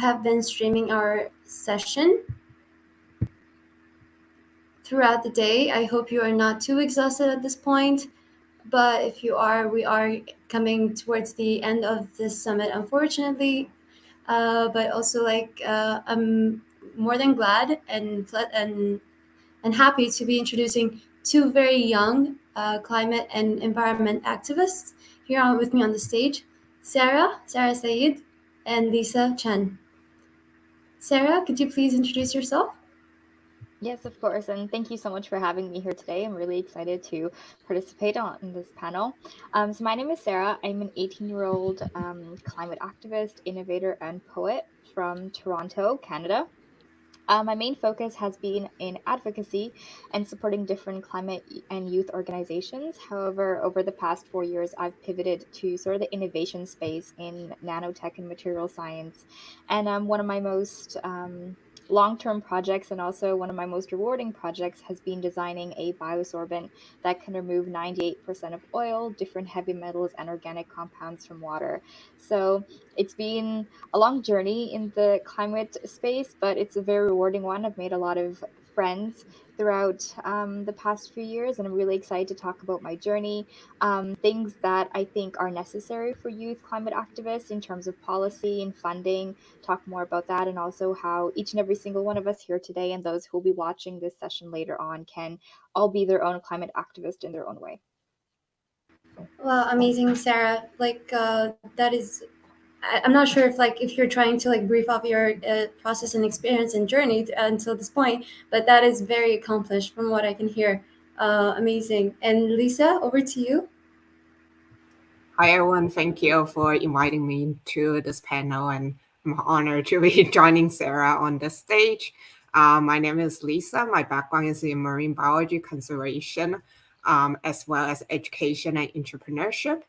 have been streaming our session throughout the day. I hope you are not too exhausted at this point, but if you are, we are coming towards the end of this summit, unfortunately. But also, I'm more than glad and happy to be introducing two very young climate and environment activists here with me on the stage, Sarah Said, and Lisa Chen. Sarah, could you please introduce yourself? Yes, of course. And thank you so much for having me here today. I'm really excited to participate in this panel. So my name is Sarah. I'm an 18-year-old climate activist, innovator, and poet from Toronto, Canada. My main focus has been in advocacy and supporting different climate and youth organizations. However, over the past 4 years, I've pivoted to sort of the innovation space in nanotech and material science. And one of my most long-term projects and also one of my most rewarding projects has been designing a biosorbent that can remove 98% of oil, different heavy metals, and organic compounds from water. So it's been a long journey in the climate space, but it's a very rewarding one. I've made a lot of friends throughout the past few years, and I'm really excited to talk about my journey, things that I think are necessary for youth climate activists in terms of policy and funding, talk more about that, and also how each and every single one of us here today and those who will be watching this session later on can all be their own climate activist in their own way. Well, amazing, Sarah. That is, I'm not sure if you're trying to brief off your process and experience and journey until this point, but that is very accomplished from what I can hear. Amazing. And Lisa, over to you. Hi, everyone. Thank you for inviting me to this panel, and I'm honored to be joining Sarah on the stage. My name is Lisa. My background is in marine biology conservation, as well as education and entrepreneurship.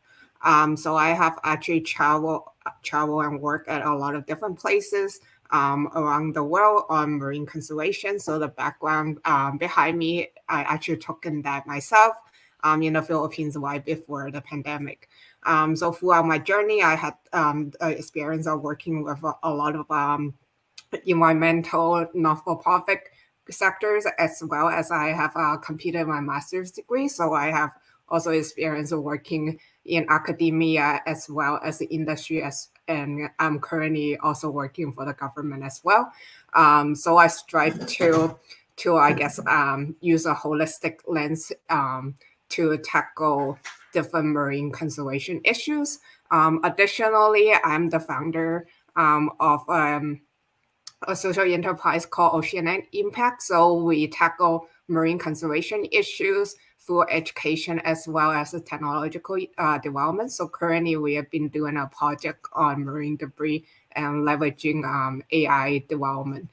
So I have actually traveled and worked at a lot of different places around the world on marine conservation. So the background behind me, I actually took in that myself in the Philippines right before the pandemic. So throughout my journey, I had experience of working with a lot of environmental not-for-profit sectors, as well as I have completed my master's degree. So I have also experience of working in academia as well as the industry, and I'm currently also working for the government as well. So I strive to I guess use a holistic lens to tackle different marine conservation issues. Additionally, I'm the founder of a social enterprise called Oceanic Impact. So we tackle marine conservation issues through education as well as the technological development. So currently we have been doing a project on marine debris and leveraging AI development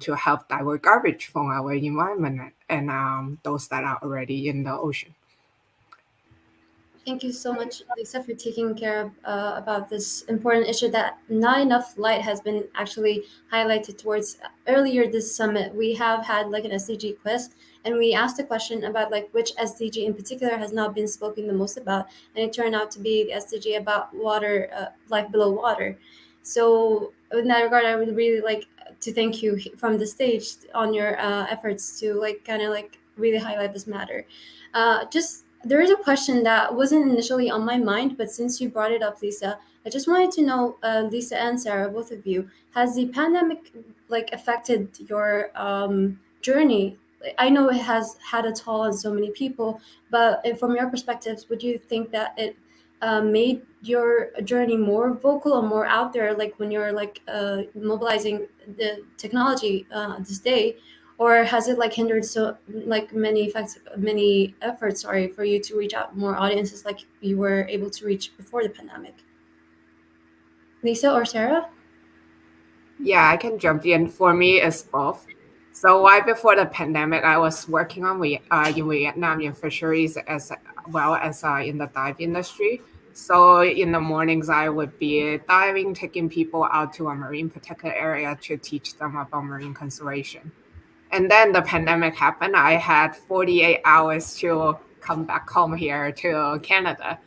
to help divert garbage from our environment and those that are already in the ocean. Thank you so much, Lisa, for taking care of about this important issue that not enough light has been actually highlighted towards. Earlier this summit, we have had an SDG quiz, and we asked a question about which SDG in particular has not been spoken the most about, and it turned out to be the SDG about water, life below water. So in that regard, I would really like to thank you from the stage on your efforts to really highlight this matter. There is a question that wasn't initially on my mind, but since you brought it up, Lisa, I just wanted to know, Lisa and Sarah, both of you, has the pandemic affected your journey? I know it has had a toll on so many people, but from your perspectives, would you think that it made your journey more vocal or more out there, when you're mobilizing the technology this day? Or has it hindered many efforts, for you to reach out more audiences like you were able to reach before the pandemic? Lisa or Sarah? Yeah, I can jump in. For me, it's both. So right before the pandemic, I was working on in Vietnam in fisheries as well as in the dive industry. So in the mornings, I would be diving, taking people out to a marine protected area to teach them about marine conservation. And then the pandemic happened. I had 48 hours to come back home here to Canada.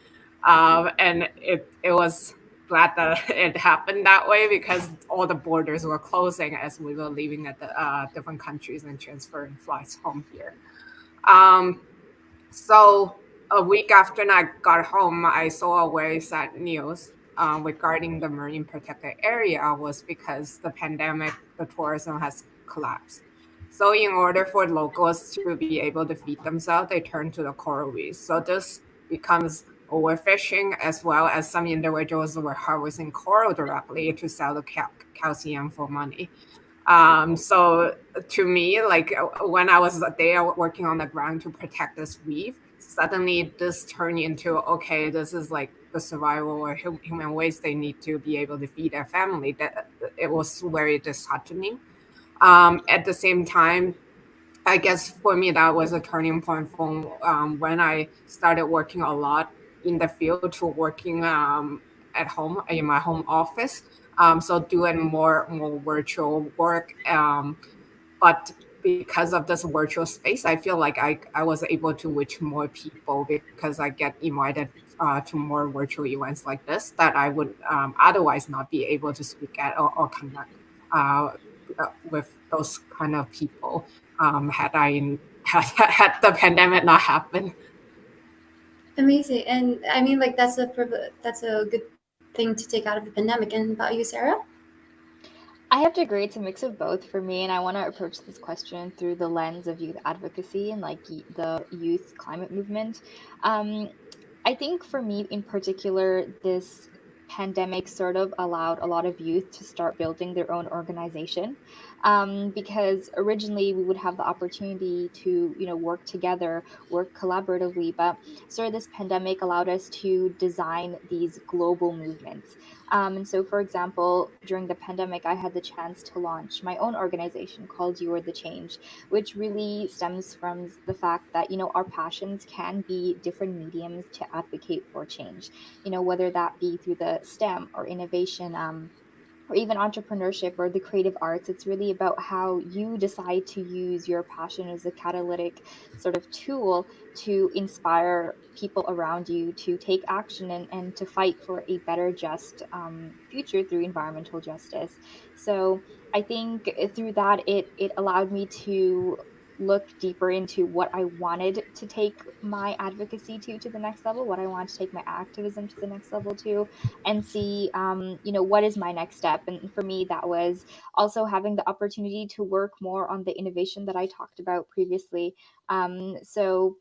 And it was glad that it happened that way because all the borders were closing as we were leaving at the different countries and transferring flights home here. So a week after I got home, I saw a very sad news regarding the marine protected area was because the pandemic, the tourism has collapsed. So in order for locals to be able to feed themselves, they turn to the coral reefs. So this becomes overfishing as well as some individuals were harvesting coral directly to sell the calcium for money. So to me, like when I was there working on the ground to protect this reef, suddenly this turned into, okay, this is like the survival or human waste they need to be able to feed their family. That it was very disheartening. At the same time, I guess for me that was a turning point from when I started working a lot in the field to working at home in my home office. So doing more virtual work. But because of this virtual space, I feel like I was able to reach more people because I get invited to more virtual events like this that I would otherwise not be able to speak at or connect uh, with those kind of people had I had the pandemic not happened. Amazing. And I mean, like that's a good thing to take out of the pandemic. And about you, Sarah? I have to agree, it's a mix of both for me, and I want to approach this question through the lens of youth advocacy and like the youth climate movement. Um, I think for me in particular, this pandemic sort of allowed a lot of youth to start building their own organization, because originally we would have the opportunity to, work together, work collaboratively, but sort of this pandemic allowed us to design these global movements. And so, for example, during the pandemic, I had the chance to launch my own organization called You Are the Change, which really stems from the fact that, our passions can be different mediums to advocate for change, whether that be through the STEM or innovation. Or even entrepreneurship or the creative arts. It's really about how you decide to use your passion as a catalytic sort of tool to inspire people around you to take action and to fight for a better, just future through environmental justice. So I think through that, it allowed me to look deeper into what I wanted to take my advocacy to the next level, what I wanted to take my activism to the next level to, and see what is my next step. And for me, that was also having the opportunity to work more on the innovation that I talked about previously. So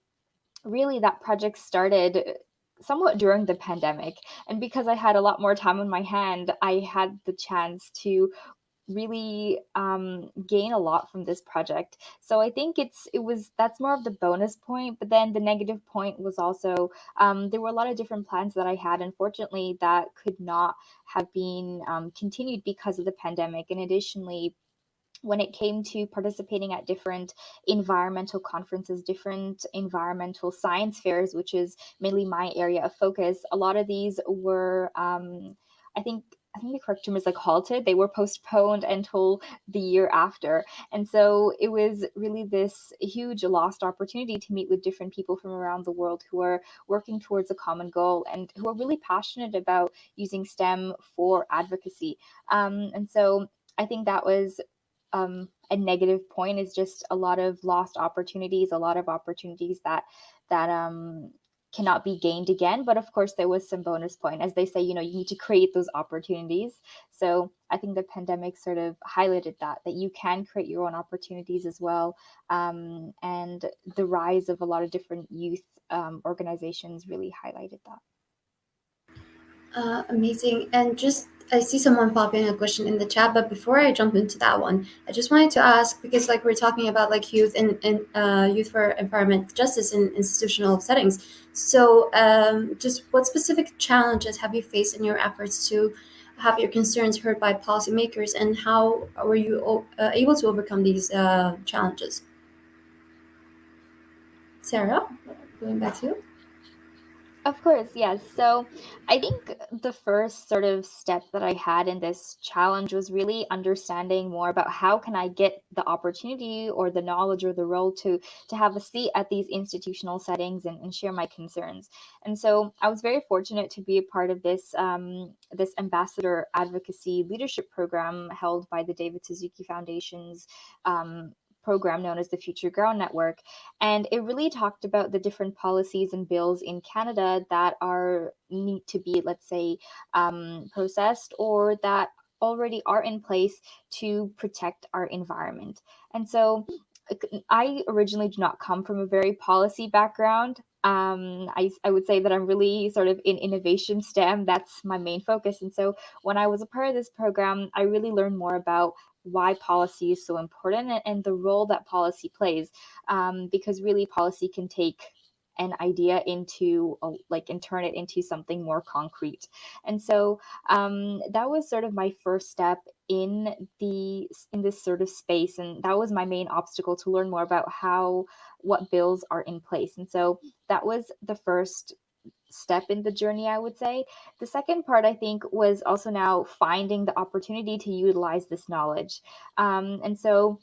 really that project started somewhat during the pandemic, and because I had a lot more time on my hand, I had the chance to really gain a lot from this project. So I think that's more of the bonus point. But then the negative point was also there were a lot of different plans that I had, unfortunately, that could not have been continued because of the pandemic. And additionally, when it came to participating at different environmental conferences, different environmental science fairs, which is mainly my area of focus, a lot of these were, I think, the correct term is like halted. They were postponed until the year after. And so it was really this huge lost opportunity to meet with different people from around the world who are working towards a common goal and who are really passionate about using STEM for advocacy. And so I think that was a negative point, is just a lot of lost opportunities, a lot of opportunities that cannot be gained again. But of course, there was some bonus point, as they say, you need to create those opportunities. So I think the pandemic sort of highlighted that you can create your own opportunities as well. And the rise of a lot of different youth organizations really highlighted that. Amazing. And just, I see someone popping a question in the chat, but before I jump into that one, I just wanted to ask, because like we're talking about like youth and youth for environment justice in institutional settings. So just what specific challenges have you faced in your efforts to have your concerns heard by policymakers, and how were you able to overcome these challenges? Sarah, going back to you. Of course, yes. So I think the first sort of step that I had in this challenge was really understanding more about how can I get the opportunity or the knowledge or the role to have a seat at these institutional settings and share my concerns. And so I was very fortunate to be a part of this ambassador advocacy leadership program held by the David Suzuki Foundation's program known as the Future Girl Network, and it really talked about the different policies and bills in Canada that are need to be, let's say, processed or that already are in place to protect our environment. And so I originally do not come from a very policy background. I would say that I'm really sort of in innovation STEM. That's my main focus. And so when I was a part of this program, I really learned more about why policy is so important and the role that policy plays, because really policy can take an idea into and turn it into something more concrete. And so that was sort of my first step in this sort of space, and that was my main obstacle, to learn more about how what bills are in place. And so that was the first step in the journey, I would say. The second part, I think, was also now finding the opportunity to utilize this knowledge. And so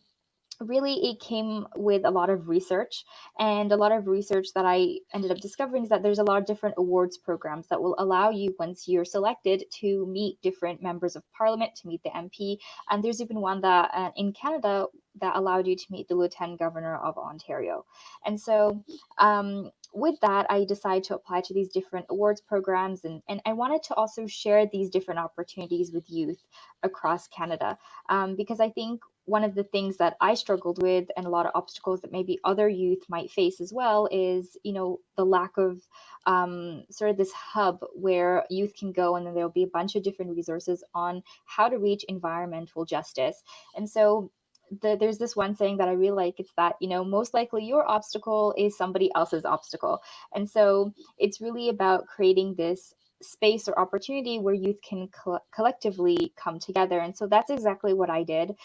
really it came with a lot of research, and a lot of research that I ended up discovering is that there's a lot of different awards programs that will allow you, once you're selected, to meet different members of parliament, to meet the MP. And there's even one that in Canada that allowed you to meet the lieutenant governor of Ontario. And so with that, I decided to apply to these different awards programs, and I wanted to also share these different opportunities with youth across Canada, because I think one of the things that I struggled with, and a lot of obstacles that maybe other youth might face as well, is, the lack of sort of this hub where youth can go, and then there'll be a bunch of different resources on how to reach environmental justice. And so there's this one saying that I really like. It's that, most likely your obstacle is somebody else's obstacle. And so it's really about creating this space or opportunity where youth can collectively come together. And so that's exactly what I did.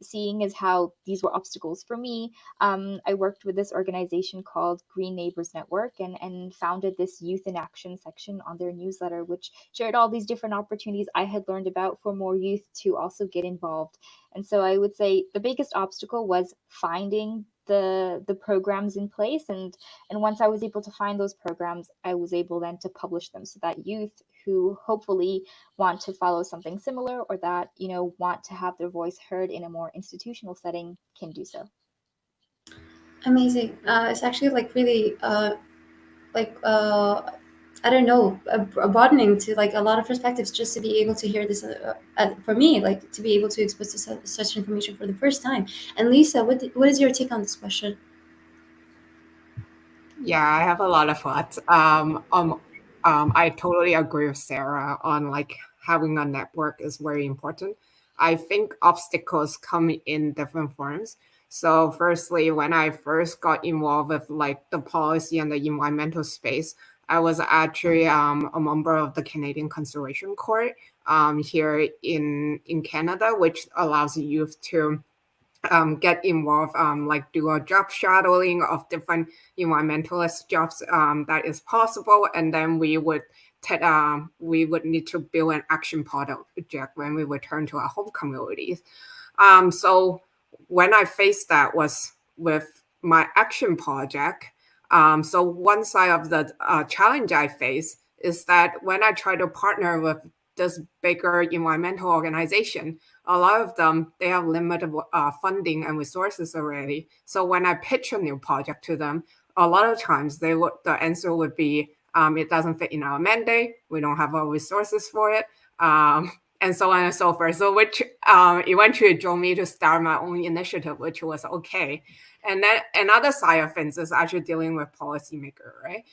Seeing as how these were obstacles for me, I worked with this organization called Green Neighbors Network, and founded this Youth in Action section on their newsletter, which shared all these different opportunities I had learned about for more youth to also get involved. And so I would say the biggest obstacle was finding the programs in place, and once I was able to find those programs, I was able then to publish them so that youth who hopefully want to follow something similar, or that want to have their voice heard in a more institutional setting, can do so. Amazing. It's actually like really like I don't know, broadening to like a lot of perspectives, just to be able to hear this. For me, like to be able to expose to such information for the first time. And Lisa, what is your take on this question? Yeah, I have a lot of thoughts. I totally agree with Sarah on like having a network is very important. I think obstacles come in different forms. So, firstly, when I first got involved with like the policy and the environmental space, I was actually a member of the Canadian Conservation Court here in Canada, which allows youth to get involved, like do a job shadowing of different environmentalist jobs that is possible, and then we would need to build an action project when we return to our home communities. So when I faced that was with my action project. So one side of the challenge I face is that when I try to partner with this bigger environmental organization, a lot of them, they have limited funding and resources already. So when I pitch a new project to them, a lot of times the answer would be, it doesn't fit in our mandate. We don't have our resources for it. And so on and so forth. So which eventually drove me to start my own initiative, which was okay. And then another side of things is actually dealing with policymaker, right?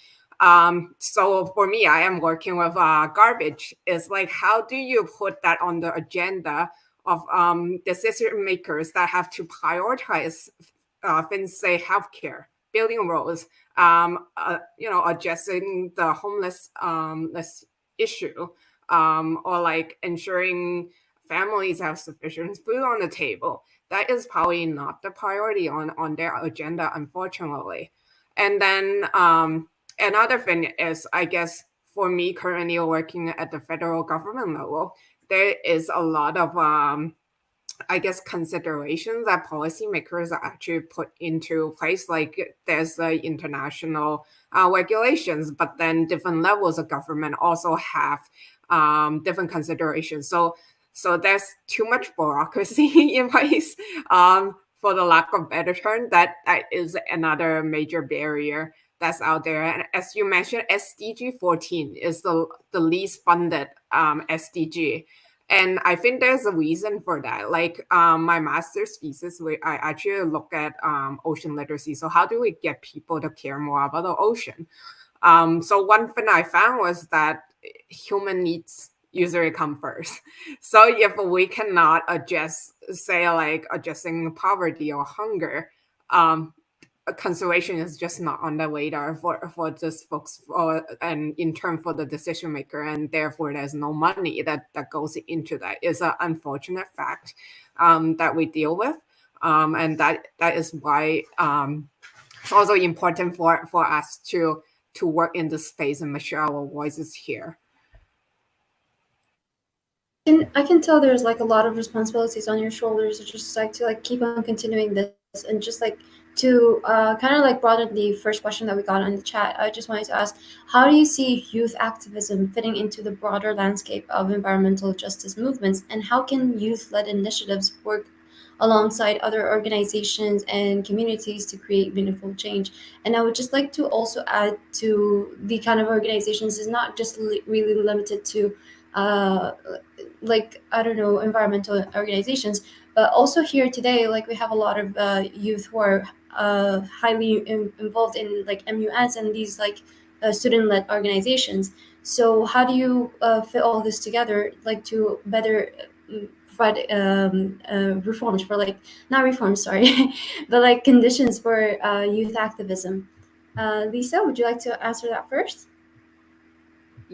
So for me, I am working with garbage. It's like, how do you put that on the agenda of decision makers that have to prioritize things, say healthcare, building roads, addressing the homeless issue, or like ensuring families have sufficient food on the table. That is probably not the priority on their agenda, unfortunately. And then another thing is, I guess, for me currently working at the federal government level, there is a lot of I guess considerations that policymakers are actually put into place. Like there's the international regulations, but then different levels of government also have different considerations. So there's too much bureaucracy in place. For the lack of better term, that is another major barrier that's out there. And as you mentioned, SDG 14 is the least funded SDG. And I think there's a reason for that. Like my master's thesis, I actually look at ocean literacy. So how do we get people to care more about the ocean? So one thing I found was that human needs usually come first. So if we cannot adjust, say like addressing poverty or hunger, conservation is just not on the radar for just folks and in turn for the decision maker, and therefore there's no money that goes into that. It's an unfortunate fact that we deal with, and that is why it's also important for us to work in this space and make sure our voices here. I can tell there's like a lot of responsibilities on your shoulders, just like to like keep on continuing this, and just like to kind of like broaden the first question that we got on the chat. I just wanted to ask, how do you see youth activism fitting into the broader landscape of environmental justice movements, and how can youth-led initiatives work alongside other organizations and communities to create meaningful change? And I would just like to also add to the kind of organizations is not just really limited to like I don't know, environmental organizations, but also here today, like we have a lot of youth who are highly involved in like MUNs and these like student-led organizations. So how do you fit all this together, like to better provide reforms for like not reforms, sorry, but like conditions for youth activism? Lisa, would you like to answer that first?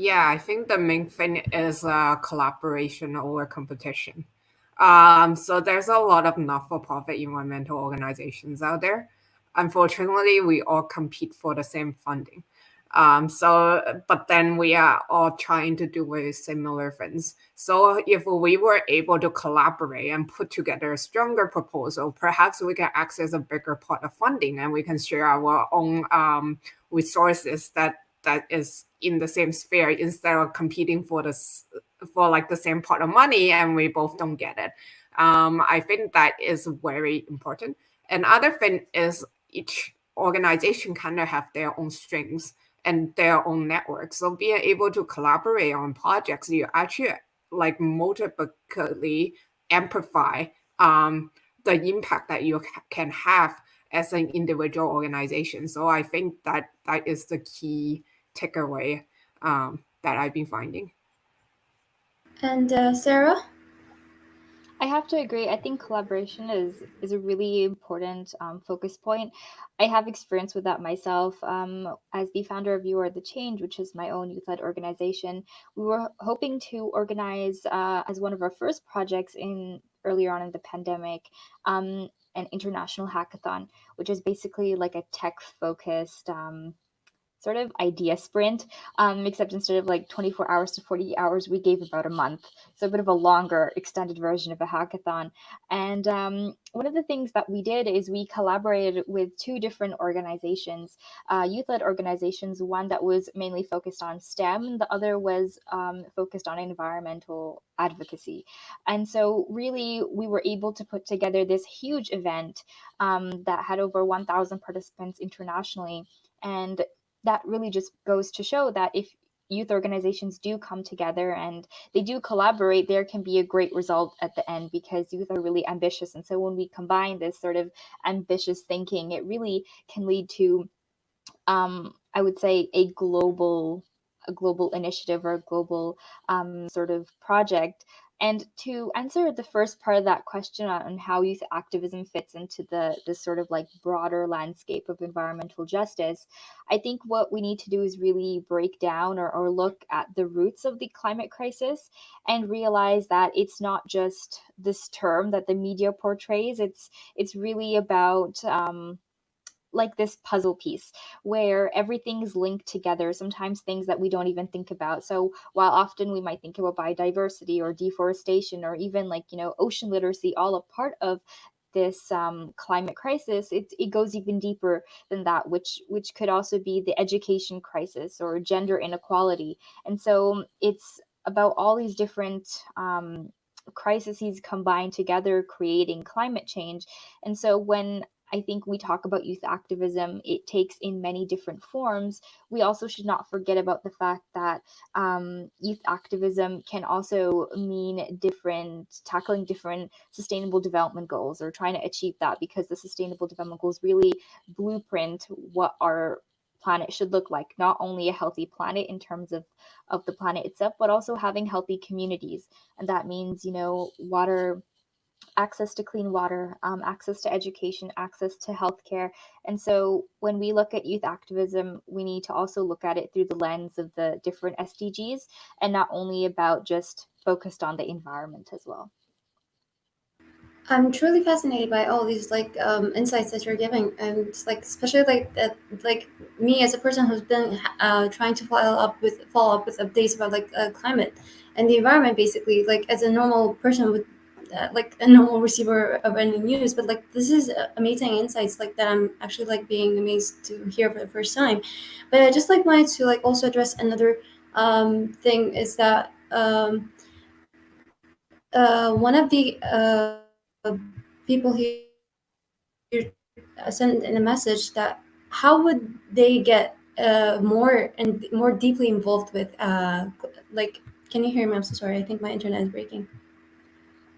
Yeah, I think the main thing is collaboration over competition. So there's a lot of not-for-profit environmental organizations out there. Unfortunately, we all compete for the same funding. But then we are all trying to do very similar things. So if we were able to collaborate and put together a stronger proposal, perhaps we can access a bigger pot of funding and we can share our own resources that is in the same sphere instead of competing for like the same pot of money and we both don't get it. I think that is very important. Another thing is each organization kind of have their own strengths and their own network. So being able to collaborate on projects, you actually like multiplicately amplify the impact that you can have as an individual organization. So I think that is the key takeaway that I've been finding. And Sarah? I have to agree. I think collaboration is a really important focus point. I have experience with that myself. As the founder of You Are the Change, which is my own youth-led organization, we were hoping to organize as one of our first projects in earlier on in the pandemic, an international hackathon, which is basically like a tech-focused sort of idea sprint, except instead of like 24 hours to 40 hours, we gave about a month. So a bit of a longer, extended version of a hackathon. And one of the things that we did is we collaborated with two different organizations, youth-led organizations, one that was mainly focused on STEM, the other was focused on environmental advocacy. And so really we were able to put together this huge event that had over 1,000 participants internationally. And that really just goes to show that if youth organizations do come together and they do collaborate, there can be a great result at the end because youth are really ambitious. And so when we combine this sort of ambitious thinking, it really can lead to, I would say, a global initiative or a global sort of project. And to answer the first part of that question on how youth activism fits into this sort of like broader landscape of environmental justice, I think what we need to do is really break down or look at the roots of the climate crisis and realize that it's not just this term that the media portrays. It's really about like this puzzle piece where everything's linked together, sometimes things that we don't even think about. So while often we might think about biodiversity or deforestation or even like, ocean literacy, all a part of this climate crisis, it goes even deeper than that, which could also be the education crisis or gender inequality. And so it's about all these different crises combined together, creating climate change. And so when I think we talk about youth activism, it takes in many different forms. We also should not forget about the fact that youth activism can also mean tackling different sustainable development goals or trying to achieve that, because the sustainable development goals really blueprint what our planet should look like. Not only a healthy planet in terms of the planet itself, but also having healthy communities. And that means, water, access to clean water, access to education, access to healthcare. And so when we look at youth activism, we need to also look at it through the lens of the different SDGs and not only about just focused on the environment as well. I'm truly fascinated by all these insights that you're giving, and like especially like that, like me as a person who's been trying to follow up with updates about climate and the environment, basically like as a normal person with like a normal receiver of any news. But like this is amazing insights like that I'm actually like being amazed to hear for the first time. But I just like wanted to like also address another thing is that one of the people here sent in a message that how would they get more and more deeply involved with like can you hear me? I'm so sorry, I think my internet is breaking,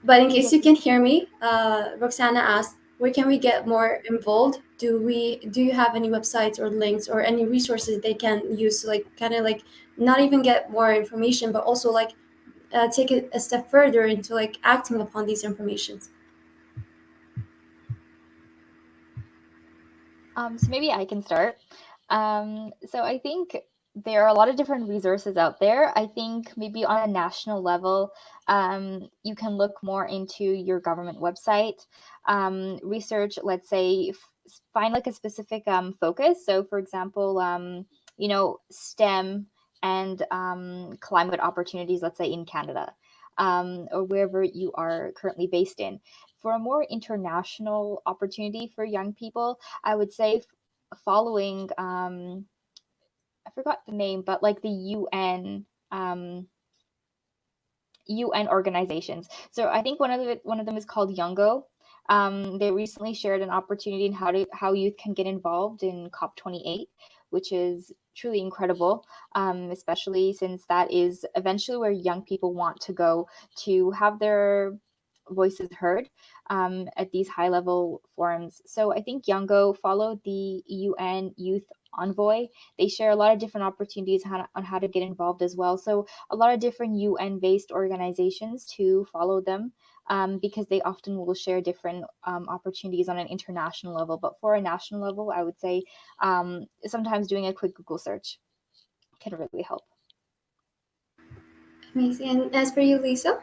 but in case Yes. you can hear me, Roxana asked, where can we get more involved? Do you have any websites or links or any resources they can use to like kind of like not even get more information but also like take it a step further into like acting upon these informations? So maybe I can start. So I think there are a lot of different resources out there. I think maybe on a national level, you can look more into your government website, research, let's say, find like a specific focus. So, for example, STEM and climate opportunities, let's say in Canada, or wherever you are currently based in. For a more international opportunity for young people, I would say following I forgot the name, but like the UN organizations. So I think one of them is called Youngo. They recently shared an opportunity in how youth can get involved in COP28, which is truly incredible, especially since that is eventually where young people want to go to have their voices heard at these high level forums. So I think Youngo followed the UN Youth Envoy. They share a lot of different opportunities on how to get involved as well. So a lot of different UN based organizations to follow them, because they often will share different opportunities on an international level. But for a national level, I would say sometimes doing a quick Google search can really help. Amazing. And as for you, Lisa?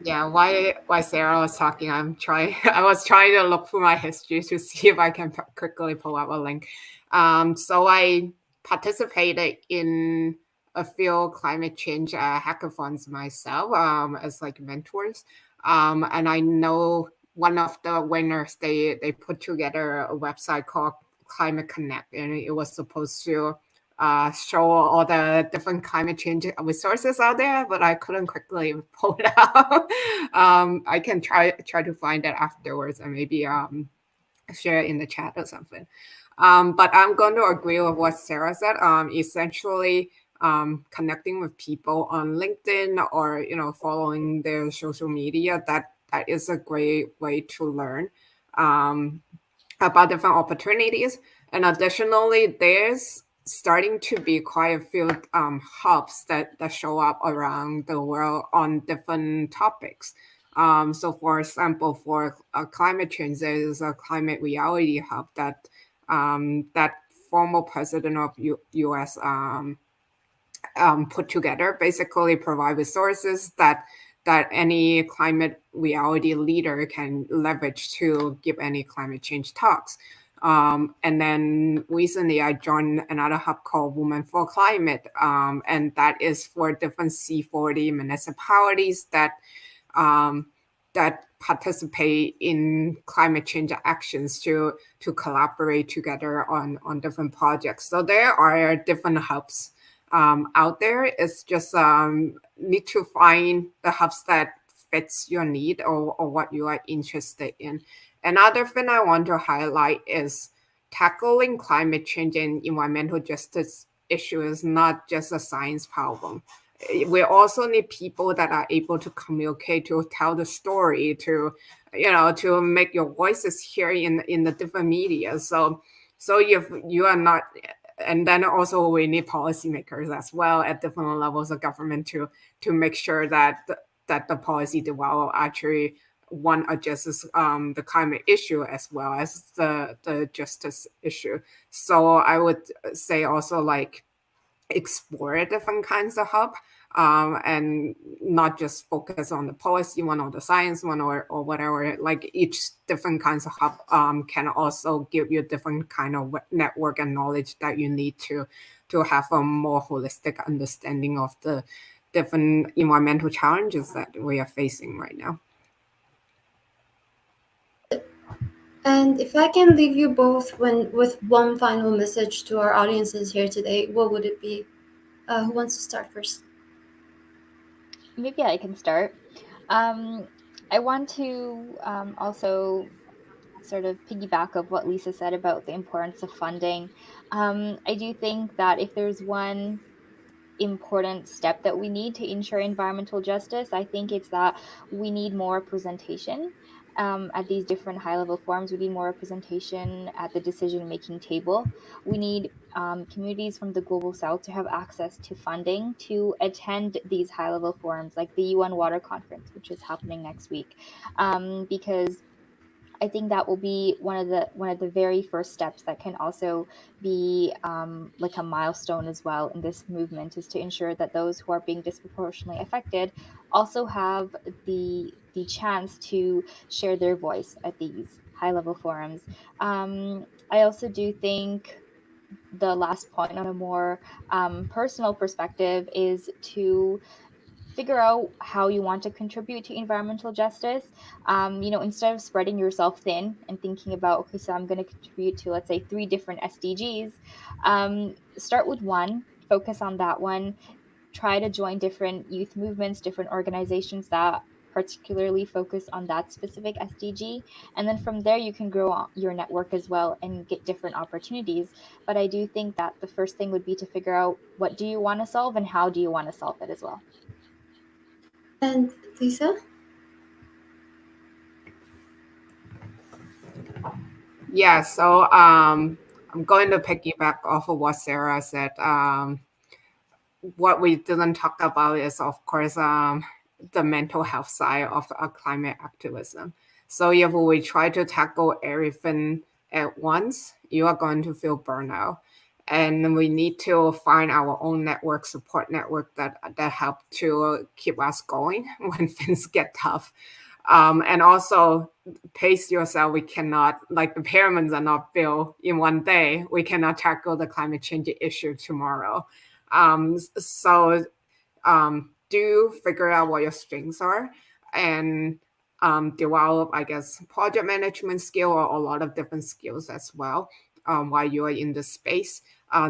Yeah, while Sarah was talking, I was trying to look through my history to see if I can quickly pull up a link. So I participated in a few climate change hackathons myself as like mentors. And I know one of the winners, they put together a website called Climate Connect, and it was supposed to show all the different climate change resources out there, but I couldn't quickly pull it out. I can try to find it afterwards and maybe share it in the chat or something. But I'm going to agree with what Sarah said. Essentially, connecting with people on LinkedIn or following their social media, that is a great way to learn about different opportunities. And additionally, there's starting to be quite a few hubs that show up around the world on different topics. So, for example, for climate change, there is a climate reality hub that that former president of U.S. Put together, basically provide resources that any climate reality leader can leverage to give any climate change talks. And then recently I joined another hub called Women for Climate, and that is for different C40 municipalities that participate in climate change actions to collaborate together on different projects. So there are different hubs out there. It's just need to find the hubs that fits your need or what you are interested in. Another thing I want to highlight is tackling climate change and environmental justice issue is not just a science problem. We also need people that are able to communicate, to tell the story, to make your voices heard in the different media. So if you are not, and then also we need policymakers as well at different levels of government to make sure that the policy develop actually one addresses the climate issue as well as the justice issue. So I would say also like explore different kinds of hub, and not just focus on the policy one or the science one or whatever. Like each different kinds of hub can also give you different kind of network and knowledge that you need to have a more holistic understanding of the different environmental challenges that we are facing right now. And if I can leave you both with one final message to our audiences here today, what would it be? Who wants to start first? Maybe I can start. I want to also sort of piggyback of what Lisa said about the importance of funding. I do think that if there's one important step that we need to ensure environmental justice, I think it's that we need more representation at these different high level forums. We need more representation at the decision making table. We need communities from the global south to have access to funding to attend these high level forums like the UN Water Conference, which is happening next week, because I think that will be one of the very first steps that can also be like a milestone as well in this movement, is to ensure that those who are being disproportionately affected also have the chance to share their voice at these high level forums. I also do think the last point on a more personal perspective is to figure out how you want to contribute to environmental justice. Instead of spreading yourself thin and thinking about, okay, so I'm going to contribute to, let's say, 3 different SDGs. Start with one, focus on that one, try to join different youth movements, different organizations that particularly focus on that specific SDG. And then from there, you can grow your network as well and get different opportunities. But I do think that the first thing would be to figure out, what do you want to solve and how do you want to solve it as well. And Lisa? Yeah, so I'm going to piggyback off of what Sarah said. What we didn't talk about is, of course, the mental health side of climate activism. So if we try to tackle everything at once, you are going to feel burnout. And we need to find our own network, support network that help to keep us going when things get tough. And also pace yourself. We cannot, like, the pyramids are not built in one day. We cannot tackle the climate change issue tomorrow. So do figure out what your strengths are and develop, I guess, project management skill or a lot of different skills as well while you are in the space,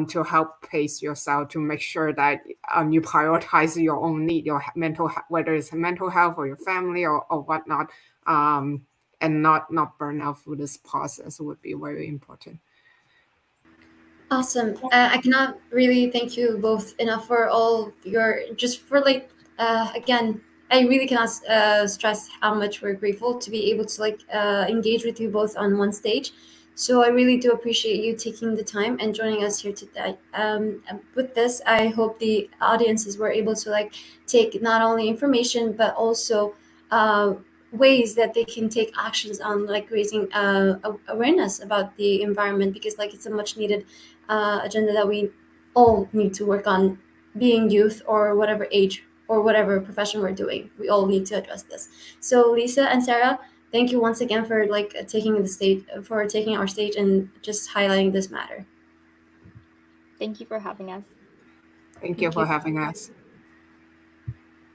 to help pace yourself, to make sure that you prioritize your own need, your mental, whether it's mental health or your family or whatnot, and not burn out through this process would be very important. Awesome. I cannot really thank you both enough for all your, just for like, again, I really cannot stress how much we're grateful to be able to like engage with you both on one stage. So I really do appreciate you taking the time and joining us here today. With this, I hope the audiences were able to like take not only information but also ways that they can take actions on like raising awareness about the environment, because like it's a much needed agenda that we all need to work on, being youth or whatever age or whatever profession we're doing. We all need to address this. So Lisa and Sarah, thank you once again for taking our stage and just highlighting this matter. Thank you for having us. Thank you for having us.